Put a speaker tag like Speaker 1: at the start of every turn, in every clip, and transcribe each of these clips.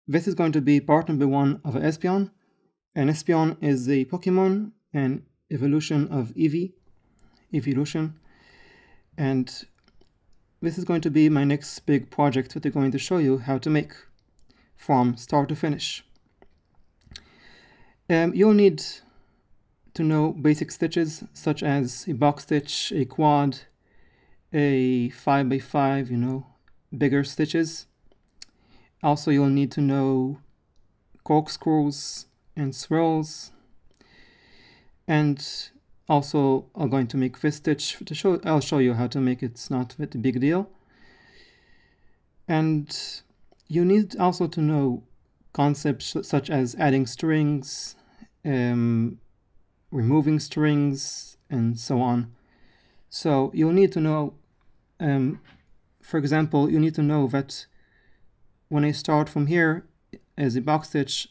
Speaker 1: This is going to be part number 1 of Espeon, and Espeon is a Pokemon and evolution of Eevee, evolution, and this is going to be my next big project that I'm going to show you how to make from start to finish. You'll need to know basic stitches such as a box stitch, a quad, a 5x5, bigger stitches. Also, you'll need to know corkscrews and swirls. And also, I'm going to make this stitch to show. I'll show you how to make it. It's not a big deal. And you need also to know concepts such as adding strings, removing strings, and so on. So you'll need to know, for example, you need to know that when I start from here as a box stitch,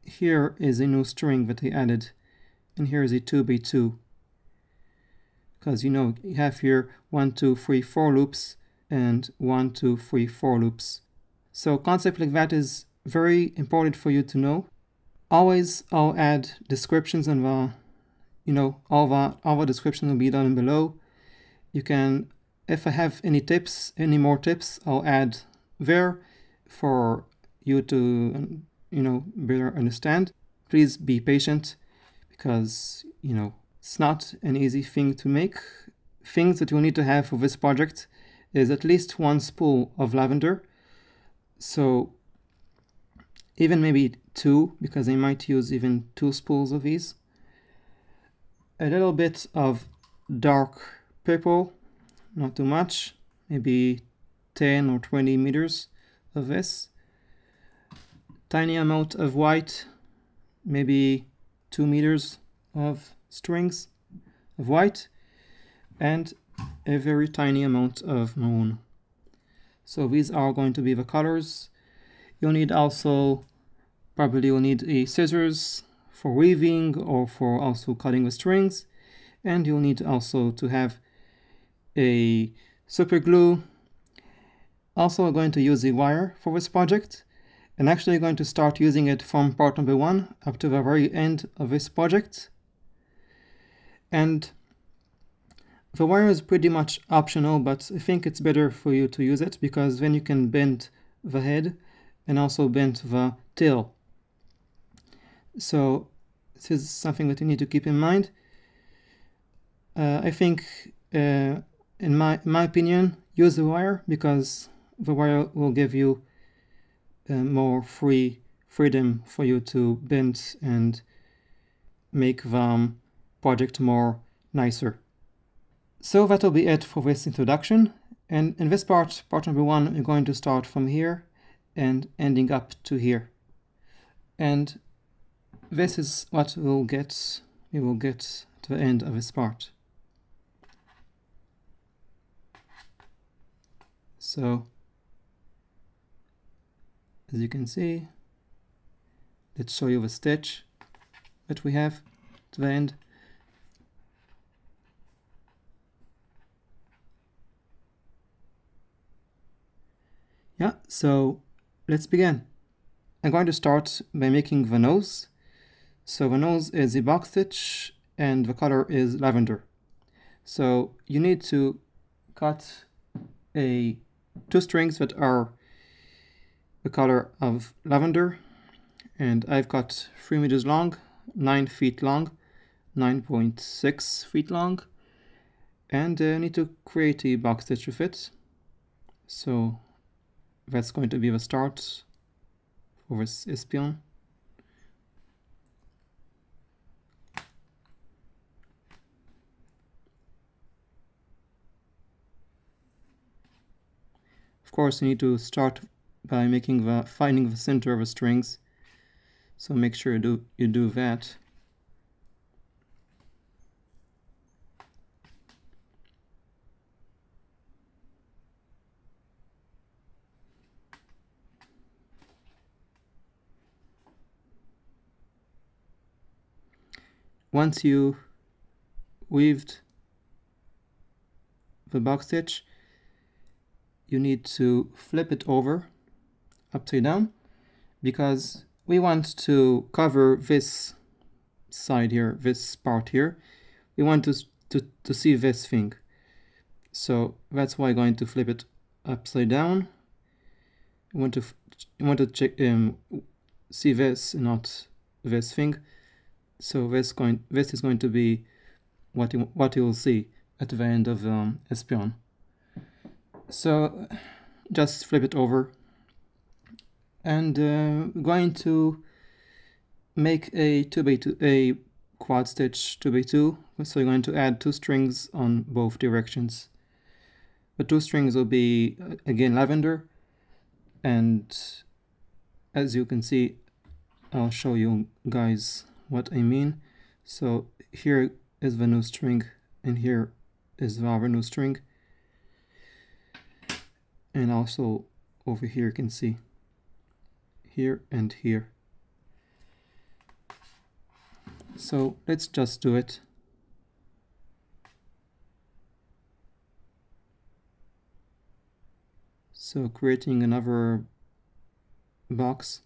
Speaker 1: here is a new string that I added, and here is a 2x2. Because you have here 1, 2, 3, 4 loops, and 1, 2, 3, 4 loops. So concept like that is very important for you to know. Always I'll add descriptions and all the description will be down below. You can, if I have any more tips, I'll add there for you to better understand. Please be patient because it's not an easy thing to make. Things that you'll need to have for this project is at least 1 spool of lavender. So even maybe 2, because I might use even 2 spools of these. A little bit of dark purple, not too much, maybe 10 or 20 meters of this. Tiny amount of white, maybe 2 meters of strings of white, and a very tiny amount of maroon. So these are going to be the colors. You'll need probably a scissors for weaving or for also cutting the strings, and you'll need also to have a super glue. Also, I'm going to use a wire for this project, and actually going to start using it from part number 1 up to the very end of this project. And the wire is pretty much optional, but I think it's better for you to use it because then you can bend the head and also bend the tail. So this is something that you need to keep in mind. I think, in my opinion, use the wire because the wire will give you more freedom for you to bend and make the project more nicer. So that'll be it for this introduction. And in this part number 1, I'm going to start from here and ending up to here. And this is what we will get to the end of this part. So, as you can see, let's show you the stitch that we have to the end. Yeah, so let's begin. I'm going to start by making the nose. So the nose is a box stitch and the color is lavender. So you need to cut 2 strings that are the color of lavender, and I've got 3 meters long, 9 feet long, 9.6 feet long, and I need to create a box stitch with it. So that's going to be the start for this Espeon. Of course, you need to start by finding the center of the strings. So make sure you do that. Once you weaved the box stitch, you need to flip it over upside down because we want to cover this side here, this part here. We want to see this thing. So that's why I'm going to flip it upside down. You want to check see this, not this thing. So this is going to be what you will see at the end of Espeon. So just flip it over, and going to make a 2x2 a quad stitch 2x2. So you're going to add 2 strings on both directions. The 2 strings will be again lavender, and as you can see, I'll show you guys what I mean. So here is the new string, and here is the other new string, and also over here you can see here and here. So let's just do it. So creating another box.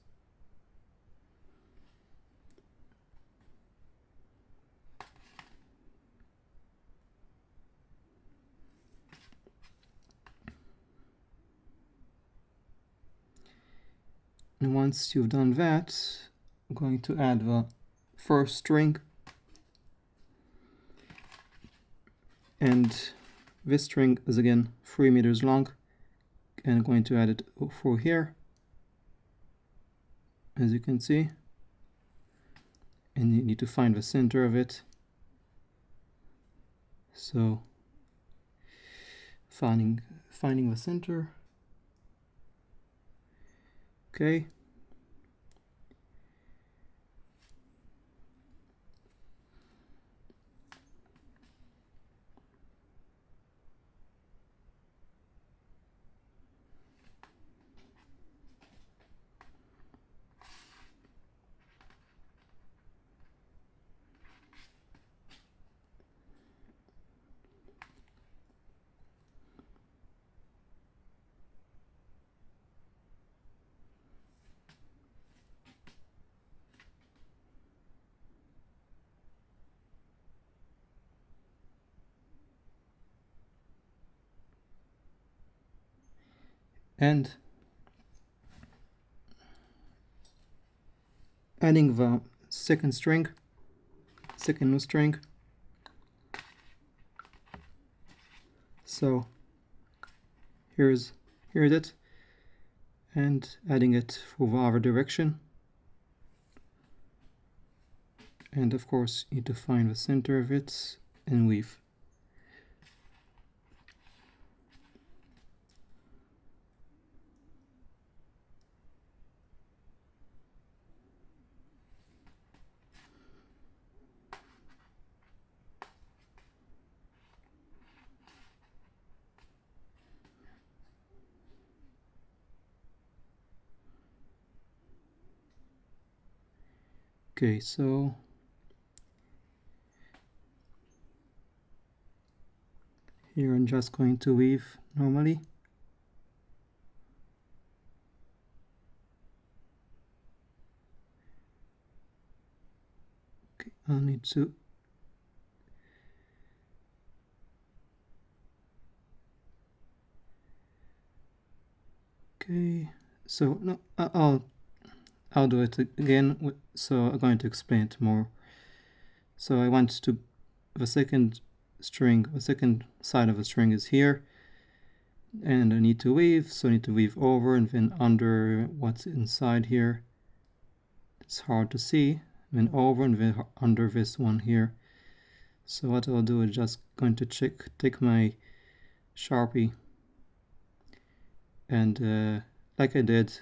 Speaker 1: And once you've done that, I'm going to add the first string, and this string is again 3 meters long, and I'm going to add it through here, as you can see, and you need to find the center of it. So finding the center. Okay. And adding the second new string. So here's it, and adding it for the other direction. And of course you need to find the center of it and weave. Okay, so here I'm just going to weave normally. Okay, I'll need to okay, so no, I'll do it again. So I'm going to explain it more. So I want to the second side of the string is here, and I need to weave, so I need to weave over and then under what's inside here. It's hard to see. Then over and then under this one here. So what I'll do is just going to take my Sharpie, and like I did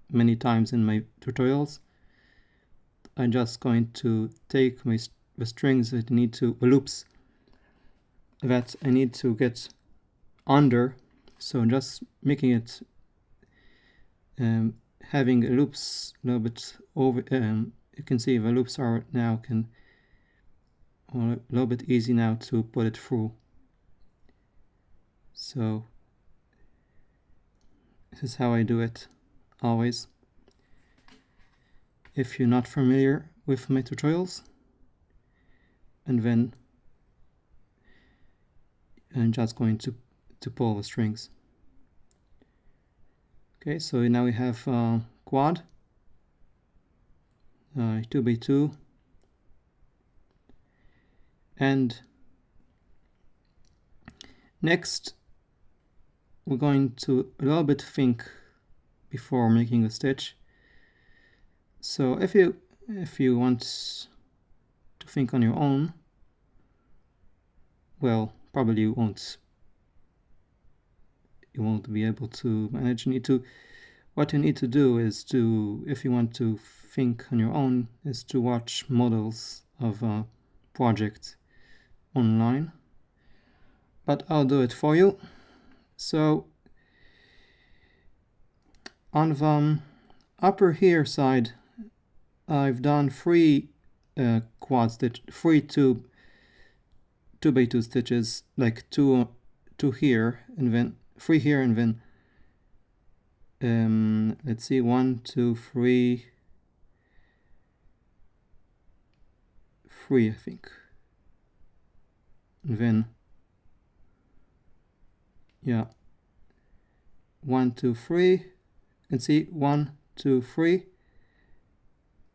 Speaker 1: many times in my tutorials, I'm just going to take the strings that need to, the loops that I need to get under, so just making it having loops a little bit over. You can see the loops are now a little bit easy now to put it through. So this is how I do it always. if you're not familiar with my tutorials. And then I'm just going to pull the strings. Okay, so now we have quad, 2x2, and next we're going to a little bit think before making a stitch. So if you want to think on your own, well, probably you won't be able to manage. What you need to do is to, if you want to think on your own, is to watch models of a project online. But I'll do it for you. So on the upper here side, I've done 3 quad stitch, 3 2x2 stitches, like two here, and then 3 here, and then let's see, 1, 2, 3, 3, I think, and then yeah, 1, 2, 3, and see, 1, 2, 3,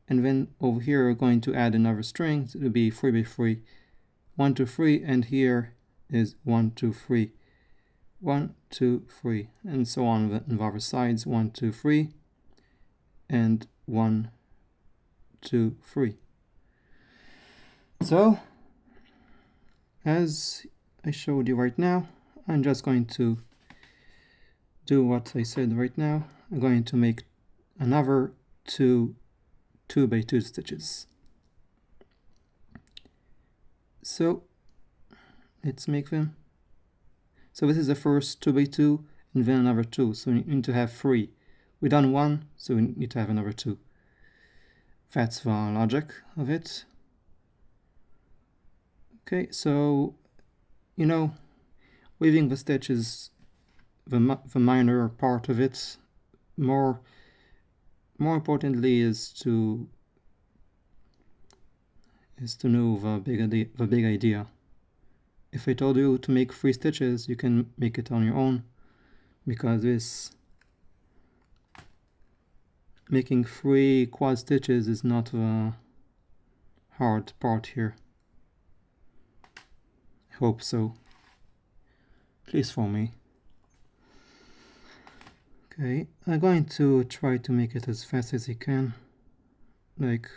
Speaker 1: and then over here we're going to add another string. So it'll be 3x3, 1, 2, 3, and here is 1, 2, 3, 1, 2, 3, and so on the other sides, 1, 2, 3, and 1, 2, 3. So as I showed you right now, I'm just going to do what I said right now. I'm going to make another 2x2 stitches. So let's make them. So this is the first 2x2, and then another 2. So we need to have 3. We've done 1, so we need to have another 2. That's the logic of it. Okay, so weaving the stitch is the minor part of it. More importantly is to know the big idea. If I told you to make 3 stitches, you can make it on your own, because this making 3 quad stitches is not the hard part here. I hope so, at least for me. Okay, I'm going to try to make it as fast as I can, like,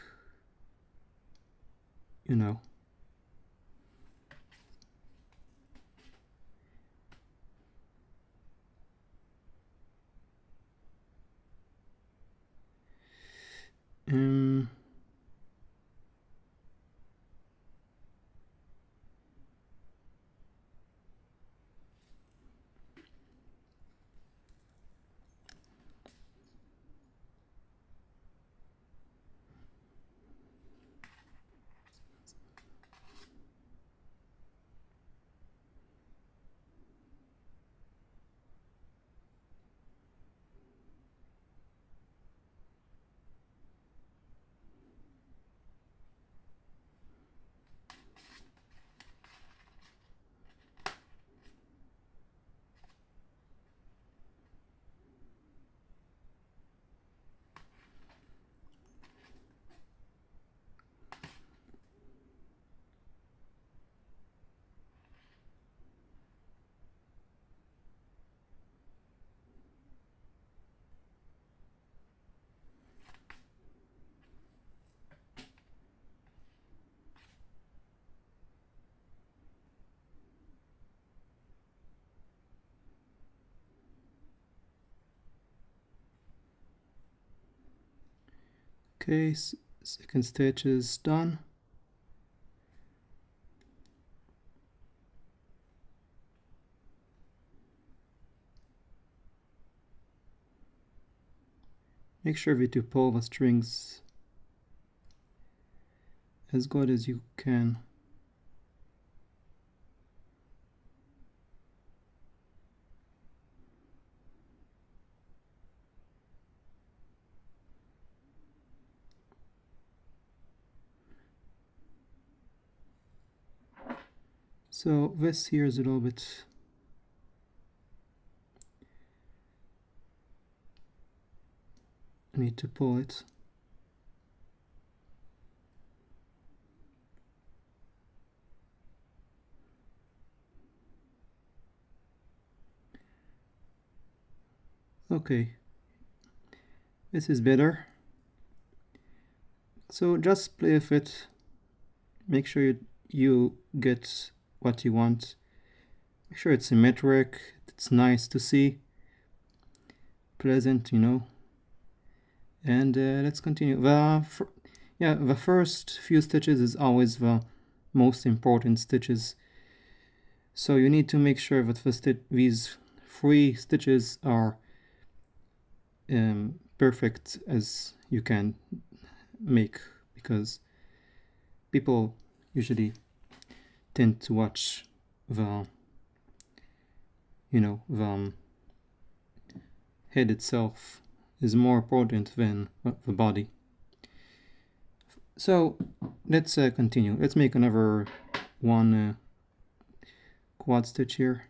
Speaker 1: okay, second stitch is done. Make sure that you pull the strings as good as you can. So this here is a little bit I need to pull it. Okay, this is better. So just play with it. Make sure you get what you want. Make sure it's symmetric. It's nice to see. Pleasant, you know. And let's continue. The first few stitches is always the most important stitches. So you need to make sure that these 3 stitches are perfect as you can make, because people usually tend to watch the head itself is more important than the body. So let's continue. Let's make another one quad stitch here.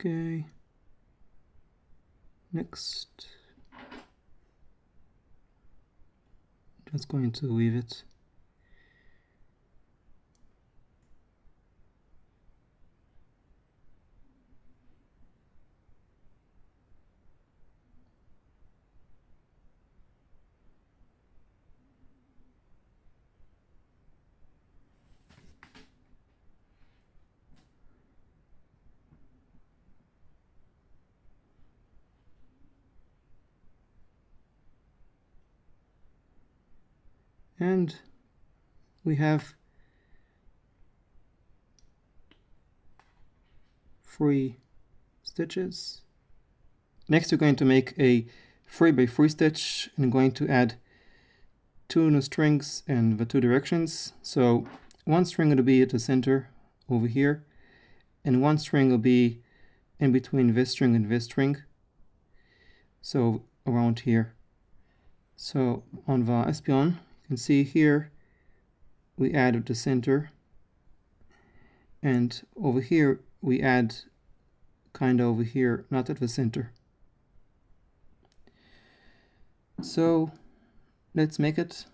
Speaker 1: Okay, next, just going to weave it. And we have 3 stitches. Next we're going to make a 3x3 stitch and going to add 2 new strings in the 2 directions. So one string will be at the center over here, and one string will be in between this string and this string, so around here. So on the Espeon, you can see here we add at the center, and over here we add kind of over here, not at the center. So let's make it.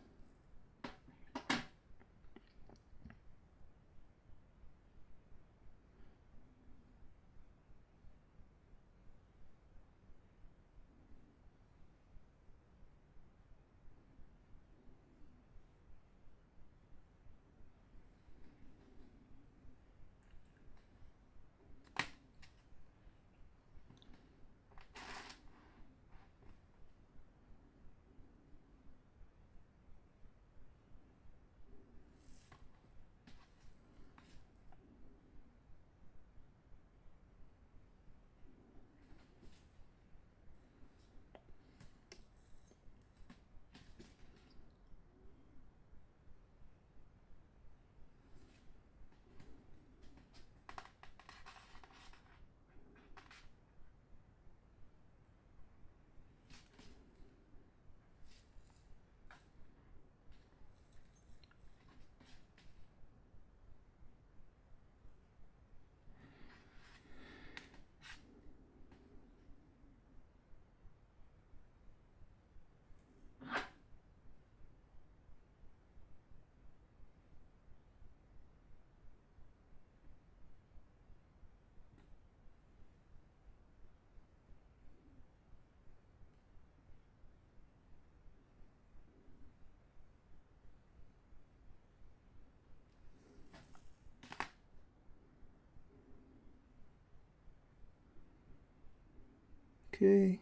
Speaker 1: Okay.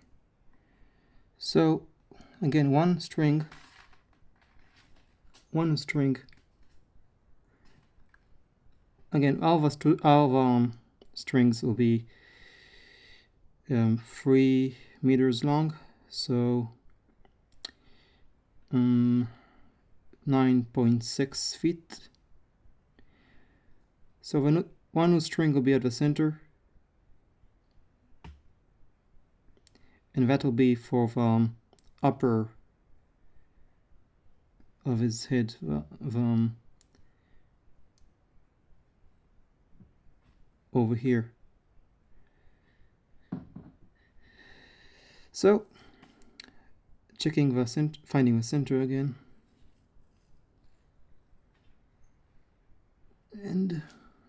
Speaker 1: So again, one string. Again, all of strings will be 3 meters long. So 9.6 feet. So one string will be at the center, and that will be for the upper of his head, over here. So checking the finding the center again, and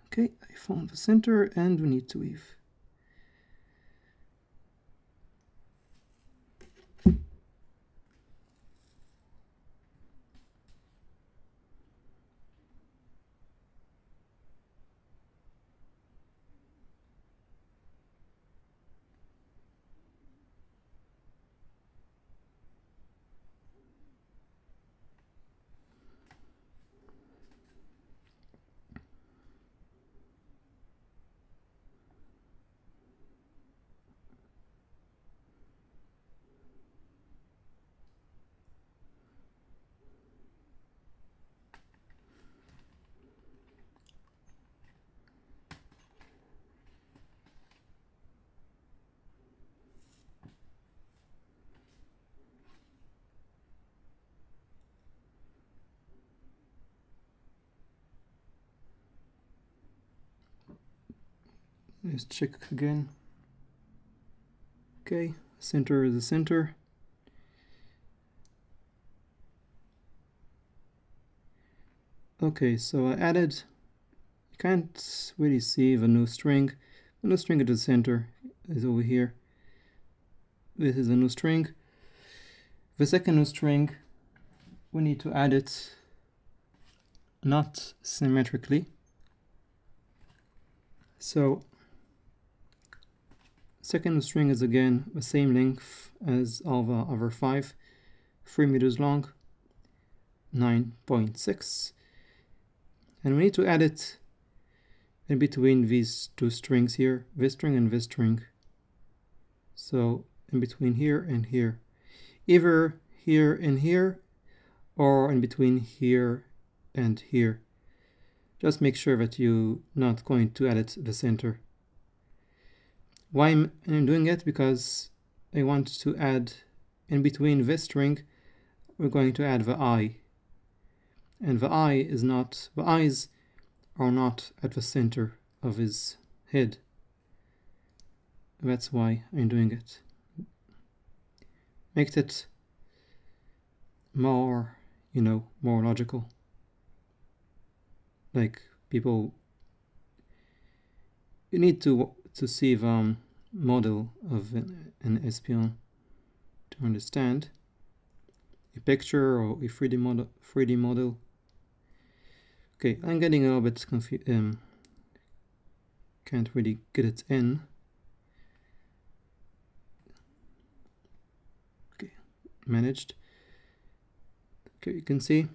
Speaker 1: okay, I found the center, and we need to weave. Let's check again. Okay, center is the center. Okay, so I added, you can't really see the new string. The new string at the center is over here. This is a new string. The second new string, we need to add it not symmetrically. So second string is again the same length as all the other 5, 3 meters long, 9.6, and we need to add it in between these two strings here, this string and this string. So in between here and here, either here and here, or in between here and here. Just make sure that you're not going to add it to the center. Why I'm doing it? Because I want to add in between this string, we're going to add the eye, and the eyes are not at the center of his head. That's why I'm doing it. Makes it more, more logical. Like people, you need to see the model of an Espeon to understand a picture or a 3D model. Okay, I'm getting a little bit confused. Can't really get it in. Okay, managed. Okay, you can see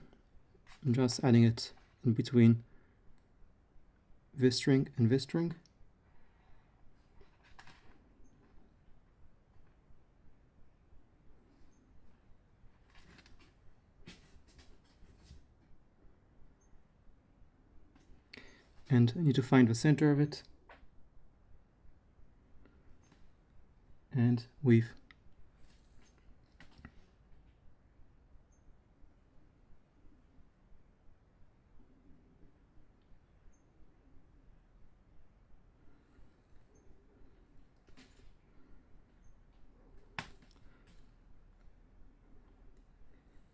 Speaker 1: I'm just adding it in between this string and this string. And I need to find the center of it and weave.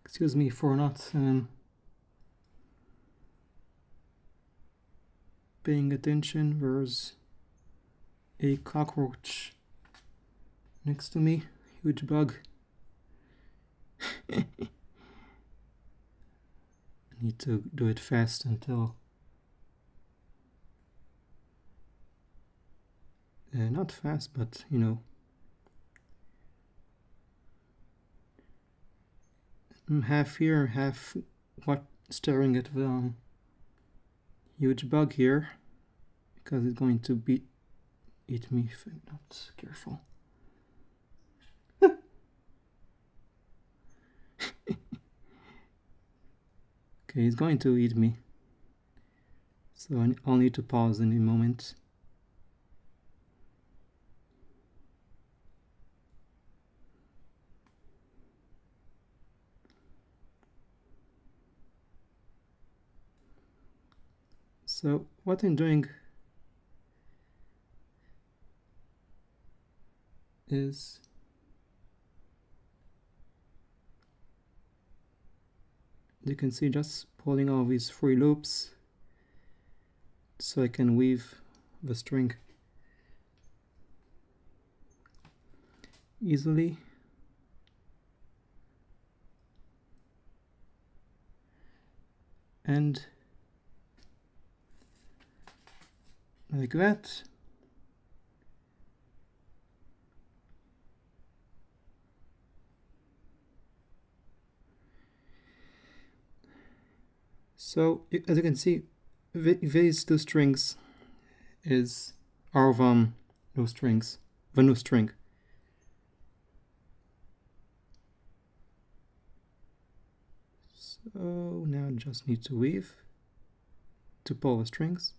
Speaker 1: Excuse me for not paying attention. There's a cockroach next to me, huge bug. I need to do it fast until not fast, but half here, half what staring at the huge bug here, because it's going to eat me if I'm not careful. Okay, he's going to eat me. So I'll need to pause in a moment. So what I'm doing is you can see just pulling all these 3 loops so I can weave the string easily. And like that. So as you can see, these 2 strings are new strings, the new string. So now I just need to weave to pull the strings.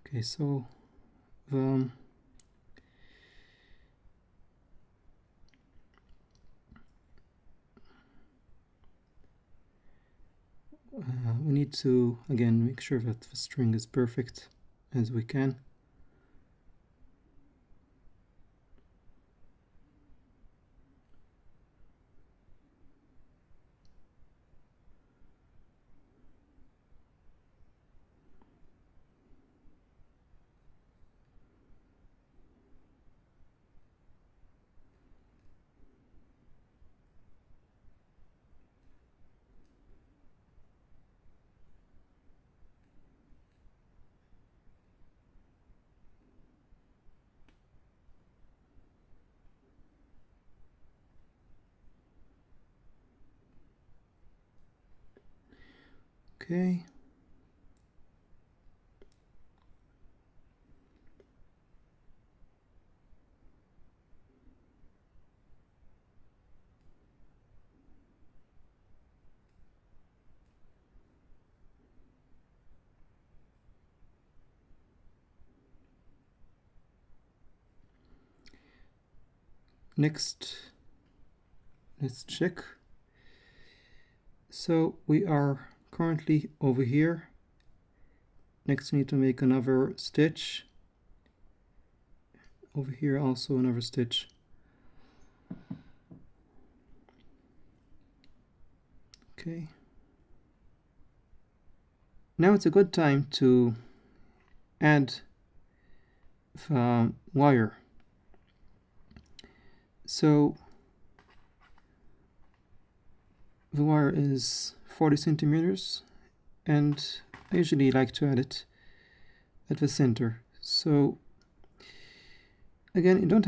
Speaker 1: Okay, so the we need to again make sure that the string is perfect as we can. Okay. Next, let's check. So we are currently over here. Next we need to make another stitch. Over here also another stitch. Okay. Now it's a good time to add the wire. So the wire is 40 centimeters, and I usually like to add it at the center. So again, not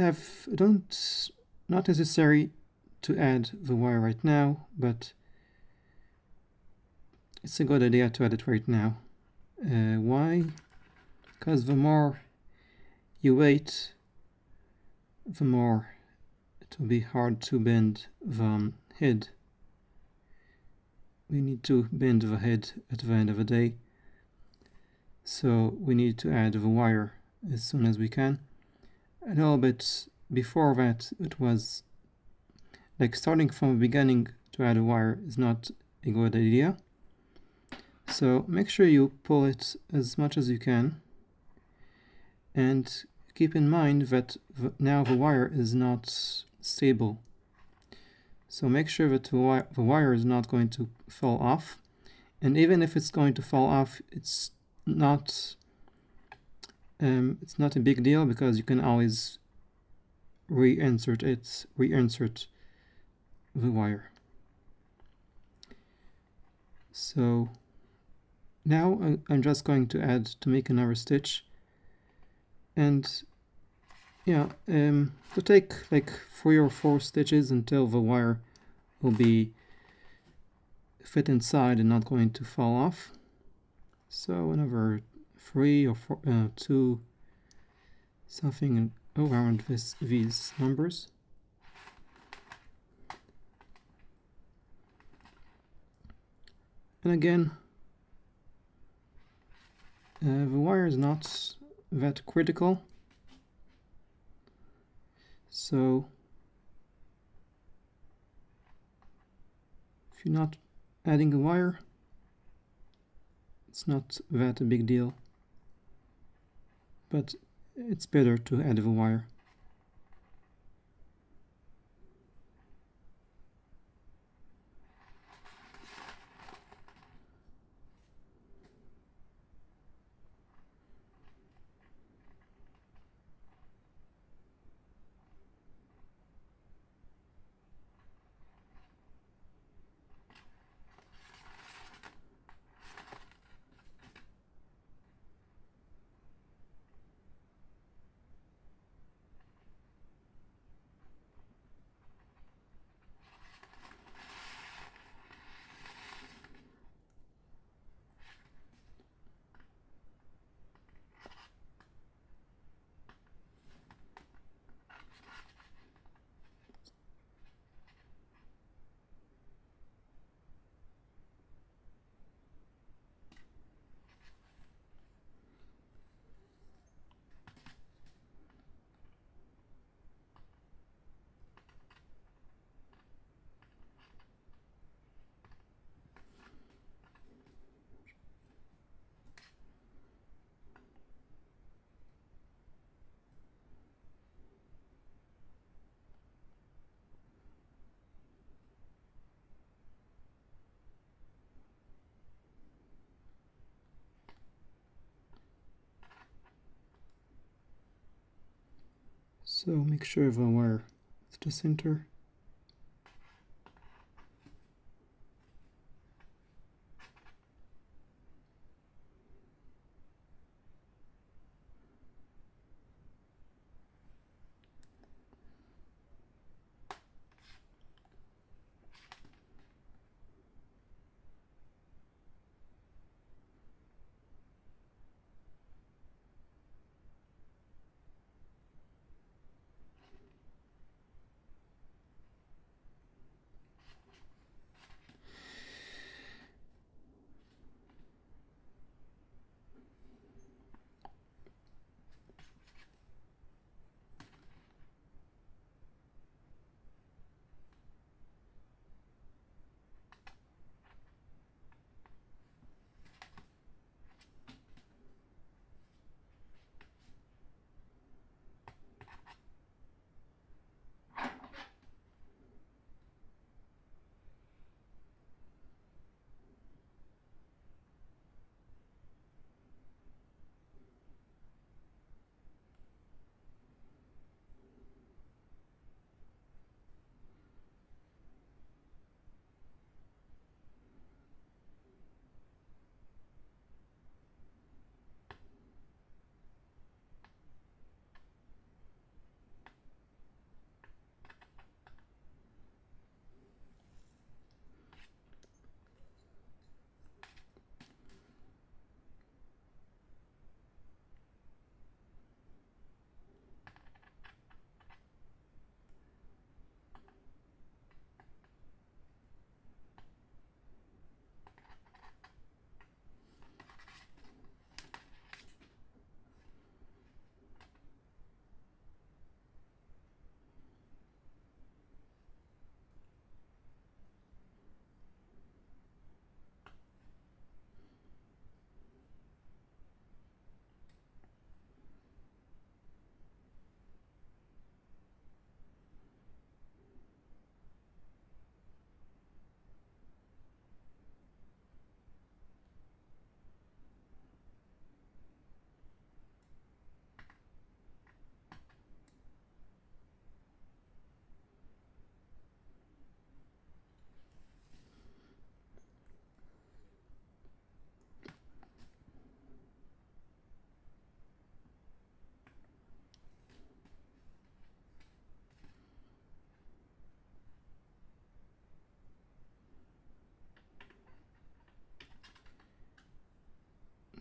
Speaker 1: necessary to add the wire right now, but it's a good idea to add it right now. Why? Because the more you wait, the more it will be hard to bend the head. We need to bend the head at the end of the day, so we need to add the wire as soon as we can. A little bit before that, it was like starting from the beginning to add a wire is not a good idea. So make sure you pull it as much as you can, and keep in mind that now the wire is not stable. So make sure that the wire is not going to fall off, and even if it's going to fall off, it's not a big deal, because you can always reinsert the wire. So now I'm just going to make another stitch, and yeah, to take like 3 or 4 stitches until the wire will be fit inside and not going to fall off. So whenever 3 or 4, 2, something around these numbers. And again, the wire is not that critical, so if you're not adding a wire, it's not that a big deal, but it's better to add the wire. So make sure the wire is the center.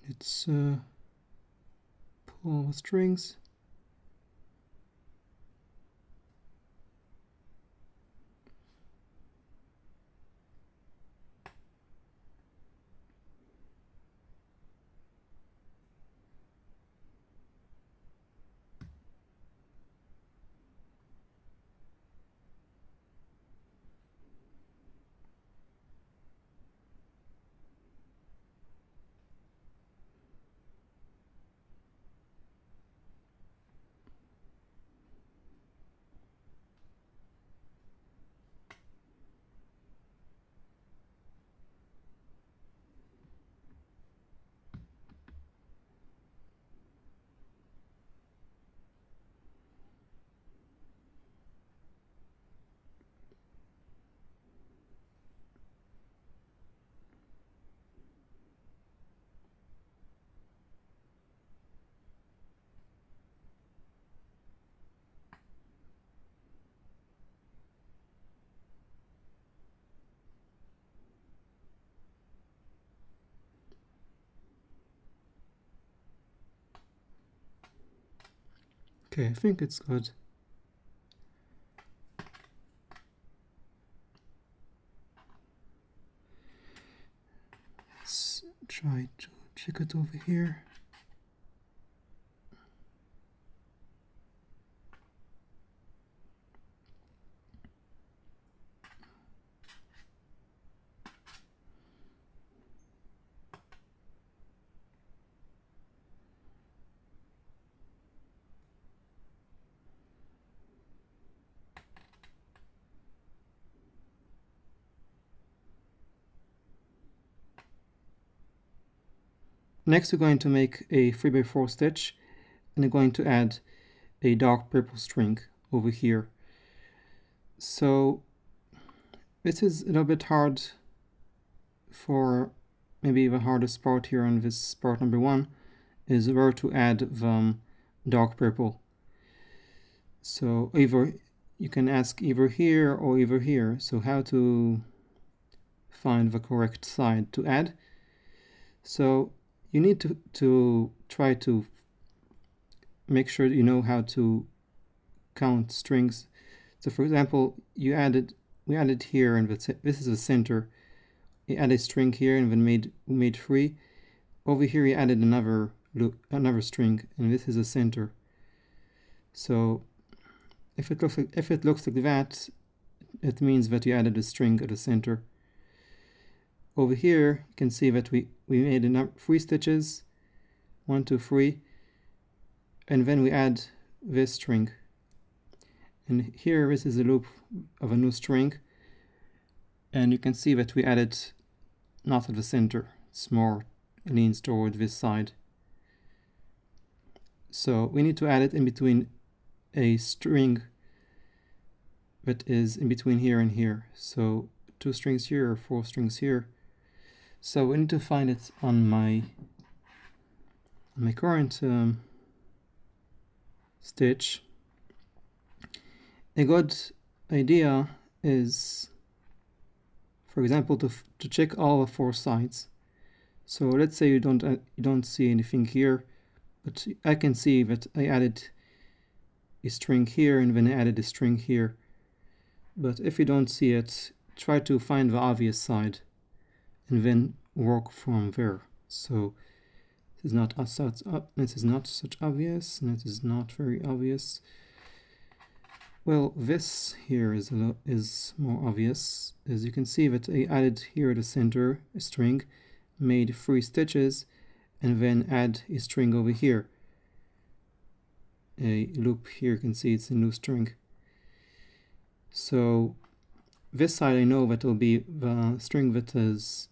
Speaker 1: Let's pull the strings. Okay, I think it's good. Let's try to check it over here. Next, we're going to make a 3x4 stitch, and I'm going to add a dark purple string over here. So this is a little bit hard for maybe the hardest part here on this part number 1 is where to add the dark purple. So either you can ask either here or either here. So how to find the correct side to add. So you need to try to make sure you know how to count strings. So for example, we added here, and this is the center. You add a string here, and then we made 3. Over here, you added another string, and this is the center. So if it looks like that, it means that you added a string at the center. Over here, you can see that we made 3 stitches, 1, 2, 3, and then we add this string. And here, this is a loop of a new string, and you can see that we added not at the center. It's more leans toward this side. So we need to add it in between a string that is in between here and here. So 2 strings here or 4 strings here. So we need to find it on my current stitch. A good idea is, for example, to check all the 4 sides. So let's say you don't see anything here, but I can see that I added a string here and then I added a string here. But if you don't see it, try to find the obvious side and then work from there. So this is not such obvious, and it is not very obvious. Well, this here is more obvious. As you can see that I added here at the center a string, made 3 stitches, and then add a string over here. A loop here, you can see it's a new string. So this side I know that will be the string that is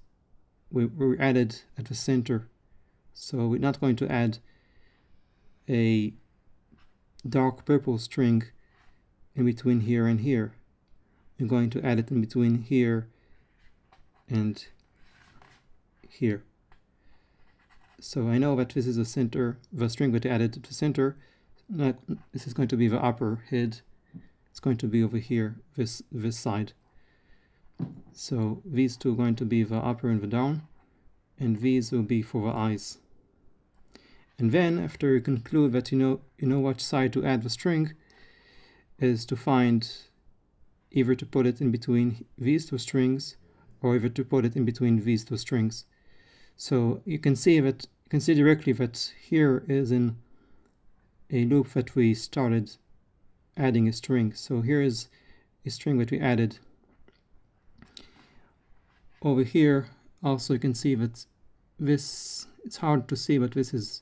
Speaker 1: we added at the center. So we're not going to add a dark purple string in between here and here. We're going to add it in between here and here. So I know that this is the center, the string that I added to the center. This is going to be the upper head. It's going to be over here, this side. So these two are going to be the upper and the down, and these will be for the eyes. And then after you conclude that you know which side to add the string, is to find either to put it in between these two strings or either to put it in between these two strings. So you can see directly that here is in a loop that we started adding a string. So here is a string that we added. Over here also you can see that this, it's hard to see, but this is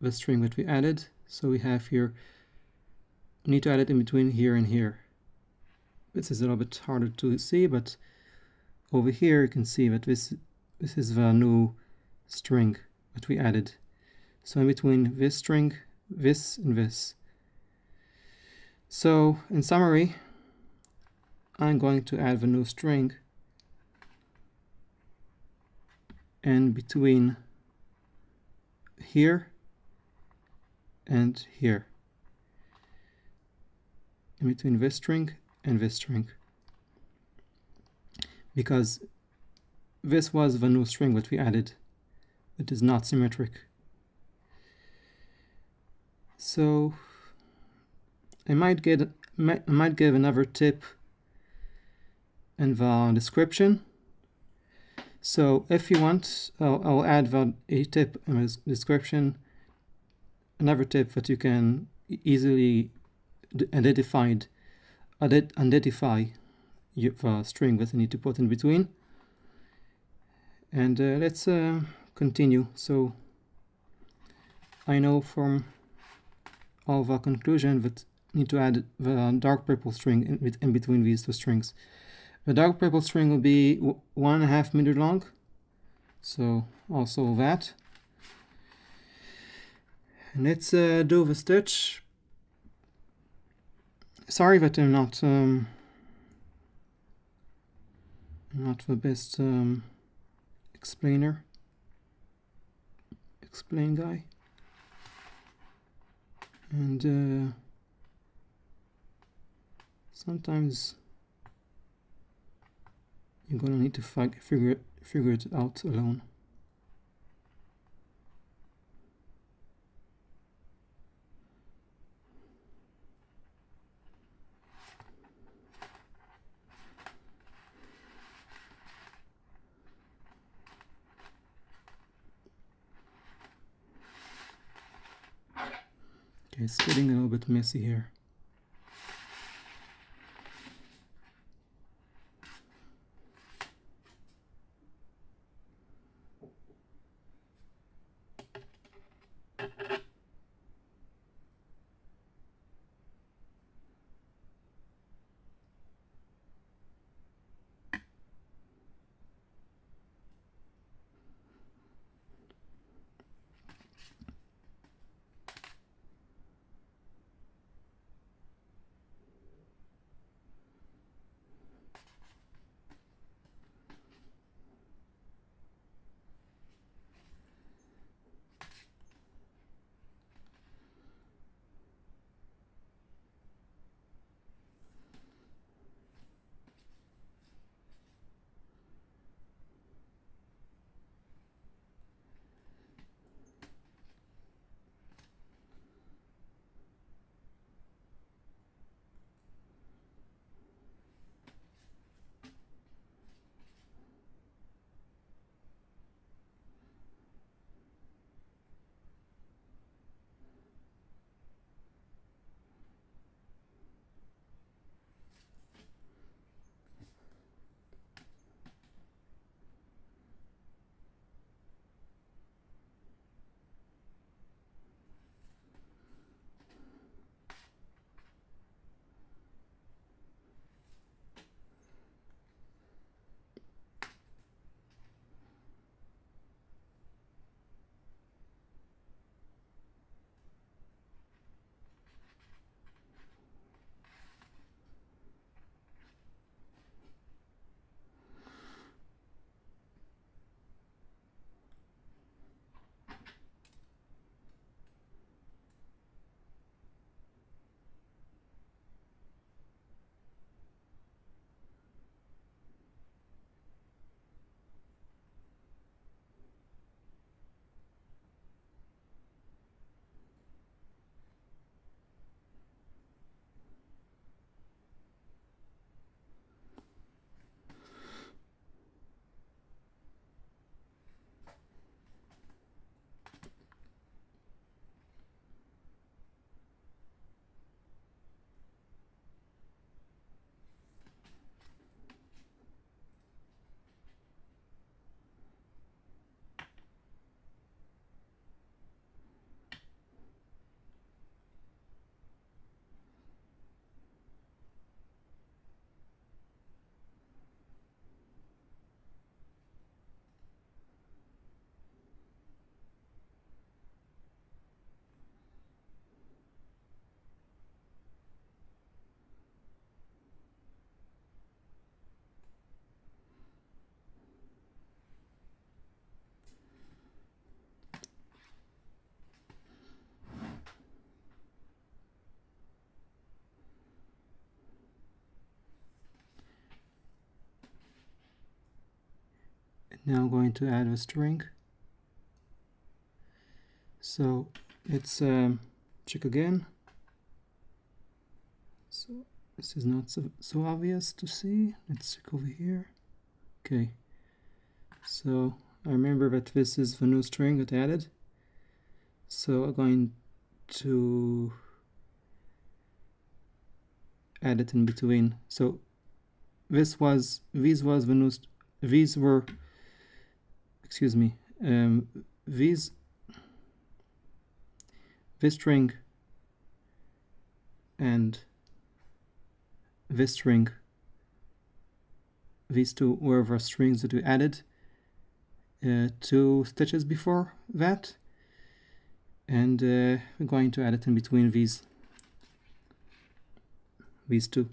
Speaker 1: the string that we added. So we have here, we need to add it in between here and here. This is a little bit harder to see, but over here you can see that this is the new string that we added. So in between this string, this and this. So in summary, I'm going to add the new string in between here and here, in between this string and this string, because this was the new string that we added. It is not symmetric. So I might give another tip in the description. So if you want, I'll add a tip in the description, another tip that you can easily identify the string that you need to put in between. And let's continue. So I know from all the conclusion that I need to add the dark purple string in between these two strings. The dark purple string will be 1.5 meters long, so also that. And let's do the stitch. Sorry that I'm not the best explain guy, and sometimes you're gonna need to figure it out alone. Okay, it's getting a little bit messy here. Now I'm going to add a string. So let's check again. So this is not so obvious to see. Let's check over here. Okay, so I remember that this is the new string that I added. So I'm going to add it in between. So these were excuse me, this string and this string, these two were the strings that we added 2 stitches before that, and we're going to add it in between these two.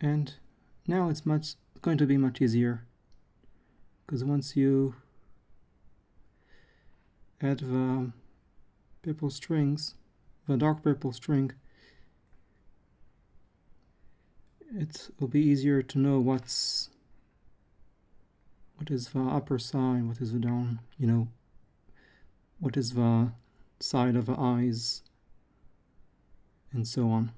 Speaker 1: And now it's going to be much easier, because once you add the purple strings, the dark purple string, it will be easier to know what is the upper side, what is the down, what is the side of the eyes, and so on.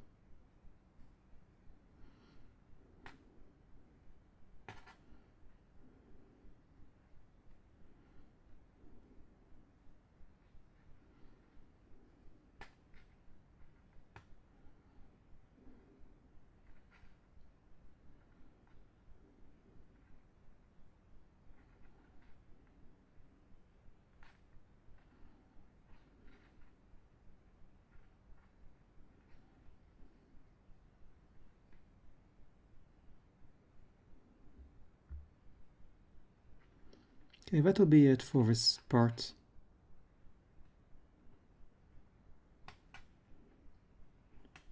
Speaker 1: Okay, that'll be it for this part.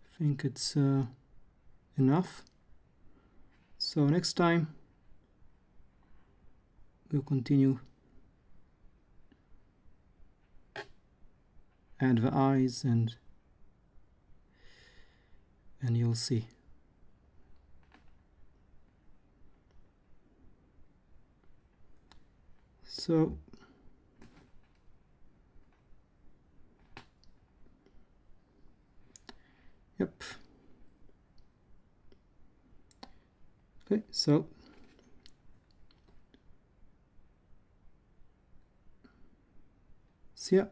Speaker 1: I think it's enough. So next time we'll continue, add the eyes, and you'll see. So yep. Okay, so see ya.